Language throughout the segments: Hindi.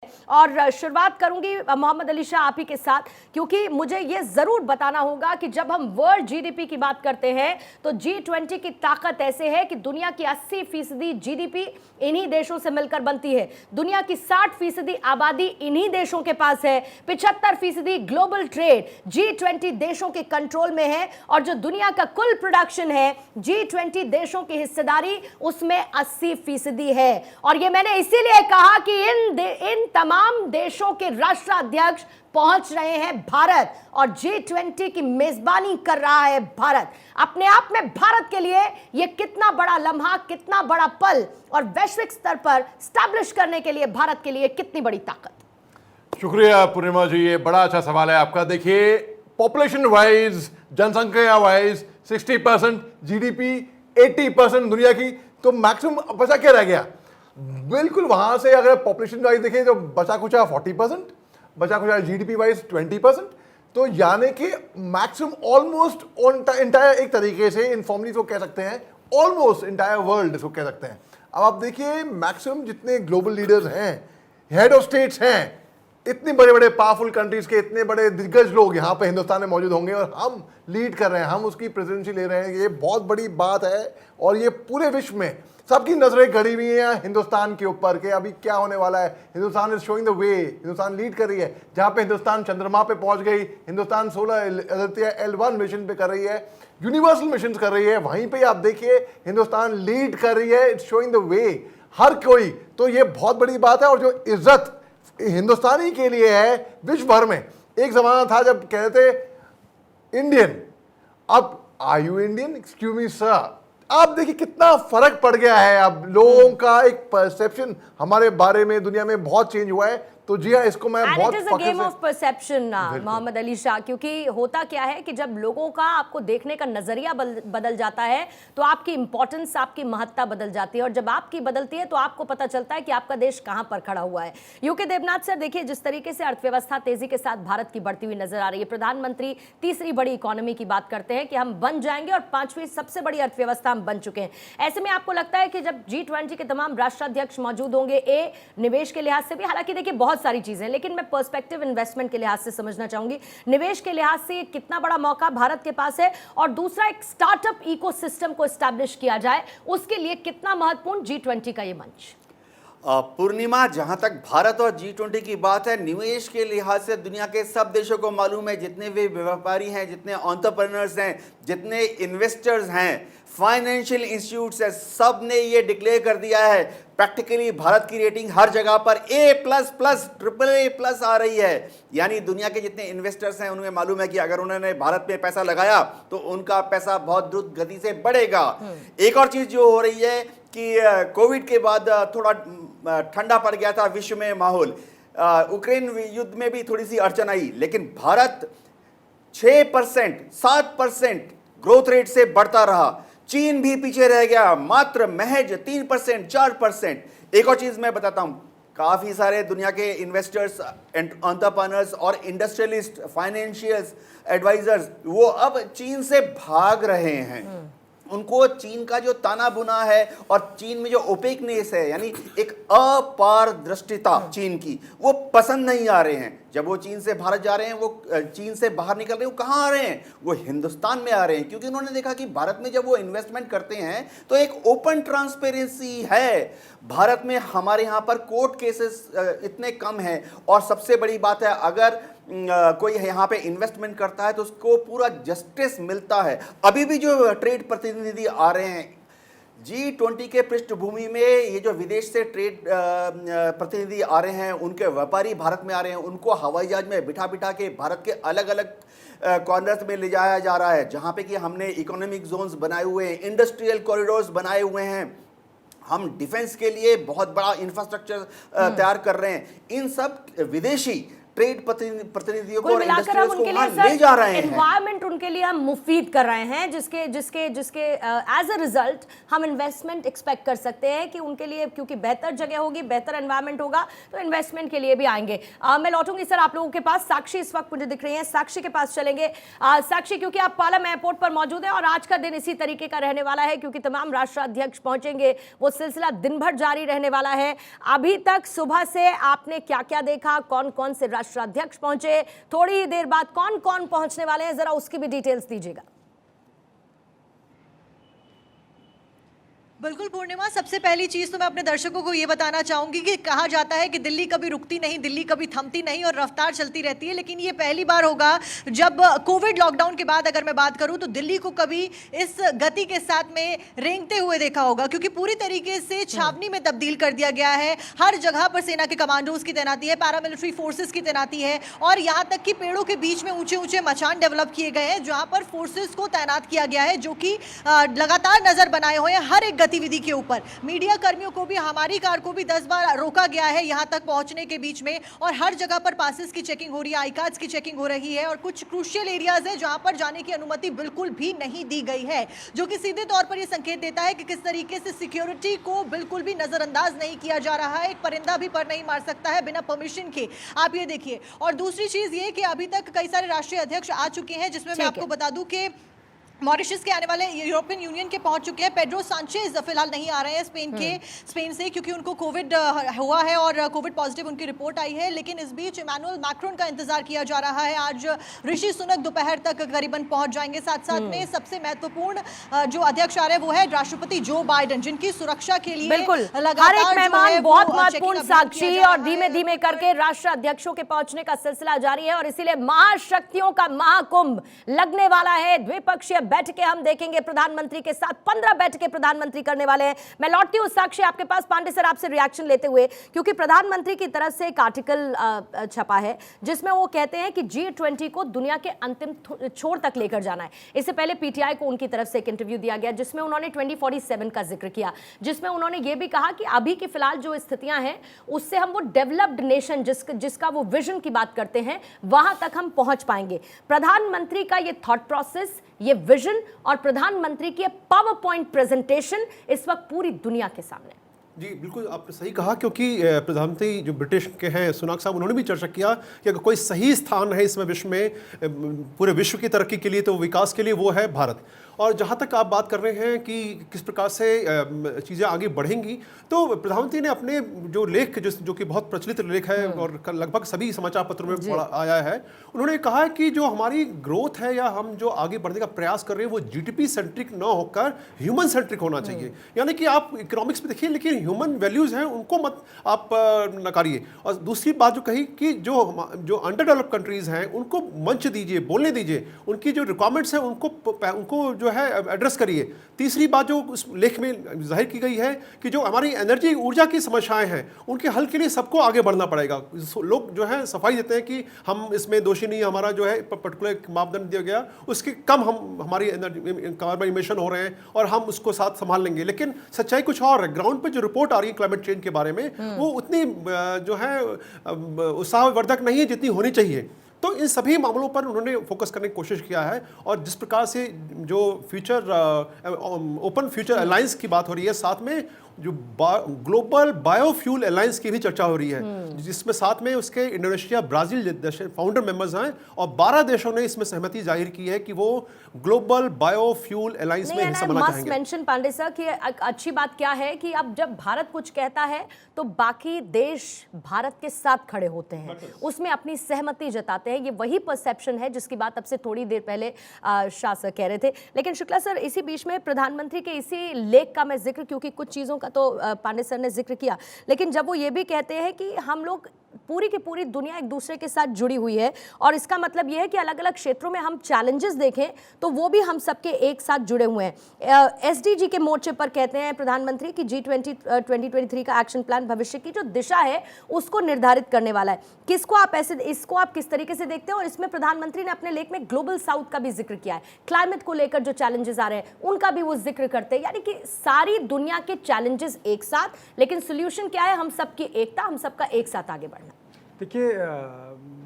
और शुरुआत करूंगी मोहम्मद अली शाह आप ही के साथ, क्योंकि मुझे यह जरूर बताना होगा कि जब हम वर्ल्ड जीडीपी की बात करते हैं तो G20 की ताकत ऐसे है कि दुनिया की 80% जीडीपी इन्हीं देशों से मिलकर बनती है। दुनिया की 60% आबादी इन्हीं देशों के पास है। 75% ग्लोबल ट्रेड G20 देशों के कंट्रोल में है और जो दुनिया का कुल प्रोडक्शन है G20 देशों की हिस्सेदारी उसमें 80% है। और ये मैंने इसीलिए कहा कि इन तमाम देशों के राष्ट्राध्यक्ष पहुंच रहे हैं भारत और G20 की मेजबानी कर रहा है भारत। अपने आप में भारत के लिए यह कितना बड़ा लम्हा, कितना बड़ा पल और वैश्विक स्तर पर स्टैब्लिश करने के लिए भारत के लिए कितनी बड़ी ताकत। शुक्रिया पूर्णिमा जी, ये बड़ा अच्छा सवाल है आपका। देखिए, पॉपुलेशन वाइज, जनसंख्या वाइज 60%, जीडीपी 80% दुनिया की, तो मैक्सिमम बचा क्या रह गया? बिल्कुल वहां से अगर पॉपुलेशन वाइज देखें तो बचा कुचा 40%, बचा कुचा जीडीपी वाइज 20%, तो यानी कि मैक्सिमम ऑलमोस्ट इंटायर, एक तरीके से इनफॉर्मली तो कह सकते हैं ऑलमोस्ट इंटायर वर्ल्ड इसको कह सकते हैं। अब आप देखिए मैक्सिमम जितने ग्लोबल लीडर्स हैं, हेड ऑफ स्टेट्स हैं, इतने बड़े बड़े पावरफुल कंट्रीज के इतने बड़े दिग्गज लोग यहाँ पे हिंदुस्तान में मौजूद होंगे और हम लीड कर रहे हैं, हम उसकी प्रेसिडेंसी ले रहे हैं। ये बहुत बड़ी बात है और ये पूरे विश्व में सबकी नजरें गड़ी हुई हैं हिंदुस्तान के ऊपर के अभी क्या होने वाला है। Hindustan is showing the way, Hindustan lead कर रही है। जहाँ पे हिंदुस्तान चंद्रमा पे पहुंच गई, हिंदुस्तान 16 L1 मिशन पे कर रही है, यूनिवर्सल मिशन कर रही है, वहीं पे आप देखिए हिंदुस्तान लीड कर रही है। इट्स शोइंग द वे हर कोई, तो ये बहुत बड़ी बात है। और जो इज्जत हिंदुस्तानी के लिए है विश्व भर में, एक जमाना था जब कहते थे इंडियन, अब are you Indian, excuse me sir. आप देखिए कितना फर्क पड़ गया है। अब लोगों का एक परसेप्शन हमारे बारे में दुनिया में बहुत चेंज हुआ है। तो जी हाँ, इसको मैं बहुत game of perception Mohammad Ali Shah, क्योंकि होता क्या है कि जब लोगों का आपको देखने का नजरिया बदल जाता है तो आपकी इंपॉर्टेंस, आपकी महत्ता बदल जाती है और जब आपकी बदलती है तो आपको पता चलता है कि आपका देश कहां पर खड़ा हुआ है। यूके देवनाथ सर, देखिए जिस तरीके से अर्थव्यवस्था तेजी के साथ भारत की बढ़ती हुई नजर आ रही है। प्रधानमंत्री तीसरी बड़ी इकोनॉमी की बात करते हैं कि हम बन जाएंगे और 5वीं सबसे बड़ी अर्थव्यवस्था हम बन चुके हैं। ऐसे में आपको लगता है कि जब G20 के तमाम राष्ट्राध्यक्ष मौजूद होंगे, निवेश के लिहाज से भी, हालांकि देखिए बहुत सारी चीजें, लेकिन मैं पर्सपेक्टिव इन्वेस्टमेंट के लिहाज से समझना चाहूंगी, निवेश के लिहाज से कितना बड़ा मौका भारत के पास है और दूसरा एक स्टार्टअप इकोसिस्टम को एस्टैब्लिश किया जाए, उसके लिए कितना महत्वपूर्ण G20 का ये मंच? पूर्णिमा, जहां तक भारत और G20 की बात है, निवेश के लिहाज से दुनिया के सब देशों को मालूम है, जितने भी व्यापारी हैं, जितने एंटरप्रेन्योर्स हैं, जितने इन्वेस्टर्स हैं, फाइनेंशियल इंस्टीट्यूट्स हैं, सब ने ये डिक्लेयर कर दिया है प्रैक्टिकली भारत की रेटिंग हर जगह पर A++, AAA+ आ रही है। यानी दुनिया के जितने इन्वेस्टर्स हैं उन्हें मालूम है कि अगर उन्होंने भारत में पैसा लगाया तो उनका पैसा बहुत द्रुत गति से बढ़ेगा। एक और चीज जो हो रही है कि कोविड के बाद थोड़ा ठंडा पड़ गया था विश्व में माहौल, यूक्रेन युद्ध में भी थोड़ी सी अड़चन आई, लेकिन भारत 6%, 7% ग्रोथ रेट से बढ़ता रहा। चीन भी पीछे रह गया, मात्र महज 3%, 4%। एक और चीज मैं बताता हूं, काफी सारे दुनिया के इन्वेस्टर्स, एंटरप्रेन्योर्स और इंडस्ट्रियलिस्ट, फाइनेंशियल्स, एडवाइजर्स, वो अब चीन से भाग रहे हैं। उनको चीन का जो ताना बुना है और चीन में जो ओपेकनेस है, यानी एक अपारदर्शिता चीन की, वो पसंद नहीं आ रहे हैं। जब वो चीन से भारत जा रहे हैं, वो चीन से बाहर निकल रहे हैं, वो कहाँ आ रहे हैं? वो हिंदुस्तान में आ रहे हैं, क्योंकि उन्होंने देखा कि भारत में जब वो इन्वेस्टमेंट करते हैं तो एक ओपन ट्रांसपेरेंसी है। भारत में हमारे यहाँ पर कोर्ट केसेस इतने कम हैं और सबसे बड़ी बात है, अगर कोई यहाँ पे इन्वेस्टमेंट करता है तो उसको पूरा जस्टिस मिलता है। अभी भी जो ट्रेड प्रतिनिधि आ रहे हैं G20 के पृष्ठभूमि में, ये जो विदेश से ट्रेड प्रतिनिधि आ रहे हैं, उनके व्यापारी भारत में आ रहे हैं, उनको हवाई जहाज में बिठा बिठा के भारत के अलग अलग कॉर्नर्स में ले जाया जा रहा है, जहाँ पे कि हमने इकोनॉमिक जोन्स बनाए हुए हैं, इंडस्ट्रियल कॉरिडोर्स बनाए हुए हैं, हम डिफेंस के लिए बहुत बड़ा इंफ्रास्ट्रक्चर तैयार कर रहे हैं। इन सब विदेशी ट्रेड प्रतिनिधियों को कुल और मिलाकर हम इंडस्ट्रियल्स को उनके वहां लिए ले जा रहे हैं। एनवायरमेंट उनके लिए हम मुफीद कर रहे हैं, जिसके जिसके जिसके एज अ रिजल्ट हम इन्वेस्टमेंट एक्सपेक्ट कर सकते हैं कि उनके लिए, क्योंकि बेहतर जगह होगी, बेहतर एनवायरमेंट होगा, तो इन्वेस्टमेंट के लिए भी आएंगे। मैं लौटूंगी सर आप लोगों के पास। साक्षी इस वक्त मुझे दिख रही है, साक्षी के पास चलेंगे। साक्षी, क्योंकि आप पालम एयरपोर्ट पर मौजूद है और आज का दिन इसी तरीके का रहने वाला है, क्योंकि तमाम राष्ट्राध्यक्ष पहुंचेंगे, वो सिलसिला दिन भर जारी रहने वाला है। अभी तक सुबह से आपने क्या क्या देखा, कौन कौन से राष्ट्राध्यक्ष पहुंचे, थोड़ी ही देर बाद कौन कौन पहुंचने वाले हैं, जरा उसकी भी डिटेल्स दीजिएगा। बिल्कुल पूर्णिमा, सबसे पहली चीज तो मैं अपने दर्शकों को ये बताना चाहूंगी कि कहा जाता है कि दिल्ली कभी रुकती नहीं, दिल्ली कभी थमती नहीं और रफ्तार चलती रहती है, लेकिन ये पहली बार होगा जब कोविड लॉकडाउन के बाद अगर मैं बात करूं तो दिल्ली को कभी इस गति के साथ में रेंगते हुए देखा होगा, क्योंकि पूरी तरीके से छावनी में तब्दील कर दिया गया है। हर जगह पर सेना के कमांडोज की तैनाती है, पैरामिलिट्री फोर्सेज की तैनाती है और यहाँ तक कि पेड़ों के बीच में ऊंचे ऊंचे मचान डेवलप किए गए हैं जहां पर फोर्सेज को तैनात किया गया है, जो कि लगातार नजर बनाए हुए हैं हर एक गतिविधि के ऊपर। मीडिया कर्मियों को भी, हमारी कार को भी 10 बार रोका गया है यहां तक पहुंचने के बीच में, और हर जगह पर पासेस की चेकिंग हो रही है, आई कार्ड्स की चेकिंग हो रही है और कुछ क्रूशियल एरियाज है जहां पर जाने की अनुमति बिल्कुल भी नहीं दी गई है, जो कि सीधे तौर पर यह संकेत देता है कि किस तरीके से सिक्योरिटी को बिल्कुल भी नजरअंदाज नहीं किया जा रहा है। एक परिंदा भी पर नहीं मार सकता है बिना परमिशन के, आप ये देखिए। और दूसरी चीज ये कि अभी तक कई सारे राष्ट्रीय अध्यक्ष आ चुके हैं, जिसमें मैं आपको बता दूं कि मॉरिशस के आने वाले यूरोपियन यूनियन के पहुंच चुके हैं। पेड्रो सांचेज फिलहाल नहीं आ रहे हैं स्पेन से, क्योंकि उनको कोविड हुआ है और कोविड पॉजिटिव उनकी रिपोर्ट आई है। लेकिन इस बीच इमैनुअल मैक्रोन का इंतजार किया जा रहा है। आज ऋषि सुनक दोपहर तक करीबन पहुंच जाएंगे। साथ साथ में सबसे महत्वपूर्ण जो अध्यक्ष आ रहे हैं वो है राष्ट्रपति जो बाइडेन, जिनकी सुरक्षा के लिए बिल्कुल हर एक मेहमान बहुत महत्वपूर्ण। साक्षी, और धीमे धीमे करके राष्ट्र अध्यक्षों के पहुंचने का सिलसिला जारी है और इसीलिए महाशक्तियों का महाकुंभ लगने वाला है। द्विपक्षीय बैठकें हम देखेंगे प्रधानमंत्री के साथ, 15 बैठकें प्रधानमंत्री करने वाले हैं। मैं लौटती हूं साक्षी आपके पास, पांडे सर आपसे रिएक्शन लेते हुए, क्योंकि प्रधानमंत्री की तरफ से एक आर्टिकल छपा है जिसमें वो कहते हैं कि G20 को दुनिया के अंतिम छोर तक लेकर जाना है। इससे पहले पीटीआई को उनकी तरफ से एक इंटरव्यू दिया गया जिसमें उन्होंने 2047 का जिक्र किया, जिसमें उन्होंने ये भी कहा कि अभी की फिलहाल जो स्थितियां हैं उससे हम वो डेवलप्ड नेशन जिसका वो विजन की बात करते हैं वहां तक हम पहुंच पाएंगे। प्रधानमंत्री का ये थॉट प्रोसेस, ये विजन और प्रधानमंत्री की पावर पॉइंट प्रेजेंटेशन इस वक्त पूरी दुनिया के सामने। जी बिल्कुल आपने सही कहा, क्योंकि प्रधानमंत्री जो ब्रिटिश के हैं सुनाक साहब, उन्होंने भी चर्चा किया कि अगर कोई सही स्थान है इसमें विश्व में, पूरे विश्व की तरक्की के लिए, तो विकास के लिए वो है भारत। और जहाँ तक आप बात कर रहे हैं कि किस प्रकार से चीज़ें आगे बढ़ेंगी, तो प्रधानमंत्री ने अपने जो लेख जो कि बहुत प्रचलित लेख है और लगभग सभी समाचार पत्रों में पढ़ा आया है, उन्होंने कहा कि जो हमारी ग्रोथ है या हम जो आगे बढ़ने का प्रयास कर रहे हैं वो जीडीपी सेंट्रिक न होकर ह्यूमन सेंट्रिक होना चाहिए। यानी कि आप इकोनॉमिक्स में देखिए लेकिन ह्यूमन वैल्यूज़ हैं उनको मत आप नकारिए। और दूसरी बात जो कही कि जो अंडर डेवलप कंट्रीज़ हैं उनको मंच दीजिए, बोलने दीजिए, उनकी जो रिक्वायरमेंट्स हैं उनको जो है एड्रेस करिए। तीसरी बात जो उस लेख में जाहिर की गई है कि जो हमारी एनर्जी ऊर्जा की समस्याएं हैं उनके हल के लिए सबको आगे बढ़ना पड़ेगा। लोग जो है सफाई देते हैं कि हम इसमें दोषी नहीं, हमारा जो है पर्टिकुलर मापदंड दिया गया उसके कम हमारी एनर्जी कार्बन इमिशन हो रहे हैं और हम उसको साथ संभाल लेंगे। लेकिन सच्चाई कुछ और है। ग्राउंड पे जो रिपोर्ट आ रही है क्लाइमेट चेंज के बारे में वो उतनी जो है उत्साहवर्धक नहीं है जितनी होनी चाहिए। तो इन सभी मामलों पर उन्होंने फोकस करने की कोशिश किया है। और जिस प्रकार से जो ओपन फ्यूचर अलायंस की बात हो रही है, साथ में जो ग्लोबल बायोफ्यूल अलायंस की भी चर्चा हो रही है, जिसमें साथ में उसके इंडोनेशिया, ब्राजील फाउंडर मेंबर्स हैं और 12 देशों ने इसमें सहमति जाहिर की है कि वो ग्लोबल बायोफ्यूल अलायंस में हिस्सा बना चाहेंगे। मेंशन पांडे सर कि अच्छी बात क्या है कि अब जब भारत कुछ कहता है तो बाकी देश भारत के साथ खड़े होते हैं, उसमें अपनी सहमति जताते हैं। ये वही परसेप्शन है जिसकी बात अब से थोड़ी देर पहले शाह सर कह रहे थे। लेकिन शुक्ला सर, इसी बीच में प्रधानमंत्री के इसी लेख का मैं जिक्र, क्योंकि कुछ चीजों का तो पांडे सर ने जिक्र किया, लेकिन जब वो ये भी कहते हैं कि हम लोग पूरी की पूरी दुनिया एक दूसरे के साथ जुड़ी हुई है और इसका मतलब यह है कि अलग अलग क्षेत्रों में हम चैलेंजेस देखें तो वो भी हम सबके एक साथ जुड़े हुए हैं। एसडीजी के मोर्चे पर कहते हैं प्रधानमंत्री कि G20 2023 का एक्शन प्लान भविष्य की जो दिशा है उसको निर्धारित करने वाला है। इसको आप किस तरीके से देखते हैं? और इसमें प्रधानमंत्री ने अपने लेख में ग्लोबल साउथ का भी जिक्र किया है, क्लाइमेट को लेकर जो चैलेंजेस आ रहे हैं उनका भी वो जिक्र करते हैं, यानी कि सारी दुनिया के चैलेंजेस एक साथ, लेकिन सोल्यूशन क्या है? हम सबकी एकता, हम सबका एक साथ आगे बढ़ना। देखिए,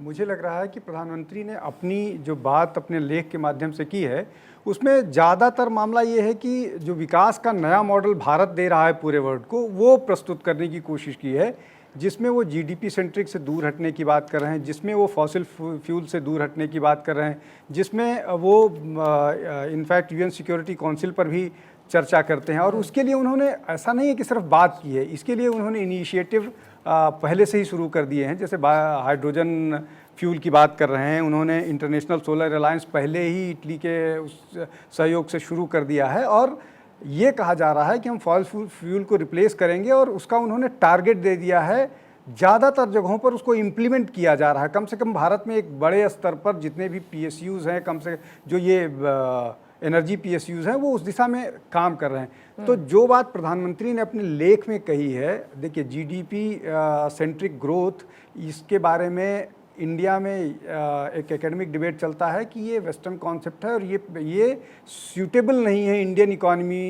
मुझे लग रहा है कि प्रधानमंत्री ने अपनी जो बात अपने लेख के माध्यम से की है, उसमें ज़्यादातर मामला ये है कि जो विकास का नया मॉडल भारत दे रहा है पूरे वर्ल्ड को, वो प्रस्तुत करने की कोशिश की है, जिसमें वो जीडीपी सेंट्रिक से दूर हटने की बात कर रहे हैं, जिसमें वो फॉसिल फ्यूल से दूर हटने की बात कर रहे हैं, जिसमें वो इनफैक्ट यूएन सिक्योरिटी काउंसिल पर भी चर्चा करते हैं। और उसके लिए उन्होंने, ऐसा नहीं है कि सिर्फ बात की है, इसके लिए उन्होंने इनिशिएटिव पहले से ही शुरू कर दिए हैं। जैसे हाइड्रोजन फ्यूल की बात कर रहे हैं, उन्होंने इंटरनेशनल सोलर अलायंस पहले ही इटली के उस सहयोग से शुरू कर दिया है, और ये कहा जा रहा है कि हम फॉसिल फ्यूल को रिप्लेस करेंगे, और उसका उन्होंने टारगेट दे दिया है। ज़्यादातर जगहों पर उसको इम्प्लीमेंट किया जा रहा है। कम से कम भारत में एक बड़े स्तर पर जितने भी PSUs हैं, कम से जो ये एनर्जी PSUs हैं, वो उस दिशा में काम कर रहे हैं। तो जो बात प्रधानमंत्री ने अपने लेख में कही है, देखिए GDP सेंट्रिक ग्रोथ, इसके बारे में इंडिया में एक एकेडमिक डिबेट चलता है कि ये वेस्टर्न कॉन्सेप्ट है और ये सूटेबल नहीं है इंडियन इकॉनमी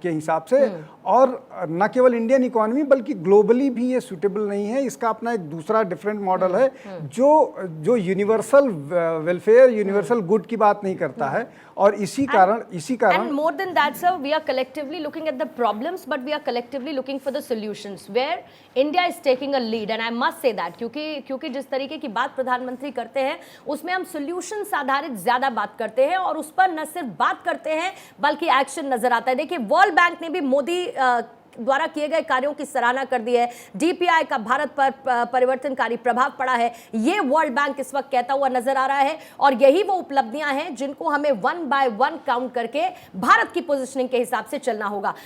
के हिसाब से, और न केवल इंडियन इकॉनमी बल्कि ग्लोबली भी ये सूटेबल नहीं है। इसका अपना एक दूसरा डिफरेंट मॉडल है जो यूनिवर्सल वेलफेयर, यूनिवर्सल गुड की बात नहीं करता है, और इसी कारण And more than that, sir, we are collectively looking at the problems, but we are collectively looking for the solutions, where India is taking a lead, and I must say that, क्योंकि जिस तरीके की बात प्रधानमंत्री करते हैं, उसमें हम solutions आधारित ज्यादा बात करते हैं, और उस पर न सिर्फ बात करते हैं बल्कि एक्शन नजर आता है। देखिए, वर्ल्ड बैंक ने भी मोदी द्वारा किए गए कार्यों की सराहना कर दी है। DPI का भारत पर परिवर्तनकारी प्रभाव पड़ा है, ये वर्ल्ड बैंक इस वक्त कहता हुआ नजर आ रहा है, और यही वो उपलब्धियां हैं जिनको हमें 1 by 1 काउंट करके भारत की पोजीशनिंग के हिसाब से चलना होगा।